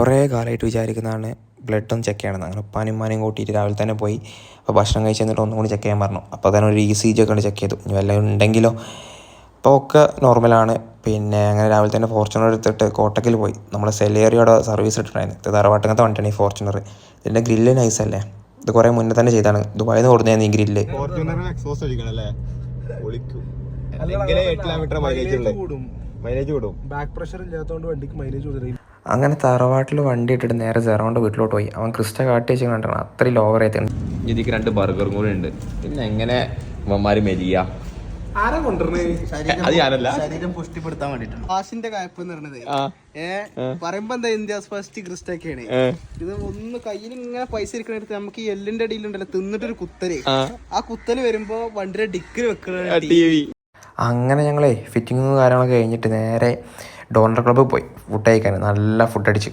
കുറേ കാലമായിട്ട് വിചാരിക്കുന്നതാണ് ബ്ലഡൊന്ന് ചെക്ക് ചെയ്യണമെന്ന്. അങ്ങനെ ഉപ്പാനും ഉമ്മാനെയും കൂട്ടിയിട്ട് രാവിലെ തന്നെ പോയി. അപ്പോൾ ഭക്ഷണം കഴിച്ച് എന്നിട്ട് ഒന്നും കൂടി ചെക്ക് ചെയ്യാൻ പറഞ്ഞു. അപ്പോൾ തന്നെ ഒരു ECG ഒക്കെ ഉണ്ട് ചെക്ക് ചെയ്തു. ഇനി വല്ലതും ഉണ്ടെങ്കിലോ. അപ്പോൾ ഒക്കെ നോർമലാണ്. പിന്നെ അങ്ങനെ രാവിലെ തന്നെ ഫോർച്യൂണർ എടുത്തിട്ട് കോട്ടക്കിൽ പോയി. നമ്മൾ സെലേറിയോടെ സർവീസ് ഇട്ടിട്ടുണ്ടായിരുന്നു. ഇത് തറവാട്ടങ്ങനത്തെ വണ്ടിയാണ് ഈ ഫോർച്യൂണർ. ഇതിൻ്റെ ഗ്രില്ല് നൈസല്ലേ. ഇത് കുറേ മുന്നേ തന്നെ ചെയ്താണ്. ദുബായിൽ നിന്ന് കൊടുക്കുന്നതാണ് ഈ ഗ്രില്ല്. അങ്ങനെ തറവാട്ടിൽ വണ്ടി ഇട്ടിട്ട് നേരെ സെറോണ്ട് വീട്ടിലോട്ട് പോയി. അവൻ ക്രിസ്റ്റ കാട്ടി വെച്ച് കണ്ടാണ് അത്രയും ലോവർ ആയി. ഇതിക്ക് 2 ബർഗറും കൂടി ഉണ്ട്. പിന്നെ എങ്ങനെ ഇവന്മാര് മെലിയ ശരീരം പുഷ്ടിപ്പെടുത്താൻ വേണ്ടിട്ടാണ്. വാഷിന്റെ കായ്പ് എന്ന് പറഞ്ഞത് പറയുമ്പോ എന്താ ഇന്ത്യാസ് ഫസ്റ്റ് ക്രിസ്റ്റ ഒക്കെയാണ്. ഇത് ഒന്ന് കയ്യിൽ ഇങ്ങനെ പൈസ ഇരിക്കണടുത്ത് നമുക്ക് ഈ എല്ലിന്റെ അടിയിലുണ്ടല്ലോ തിന്നിട്ടൊരു കുത്തല്. ആ കുത്തല് വരുമ്പോ വണ്ടിയുടെ ഡിക്കിൽ വെക്കണ TV. അങ്ങനെ ഞങ്ങളെ ഫിറ്റിങ്ങും കാര്യങ്ങളൊക്കെ കഴിഞ്ഞിട്ട് നേരെ ഡോണർ ക്ലബ്ബിൽ പോയി ഫുഡ് കഴിക്കാൻ. നല്ല ഫുഡ് അടിച്ച്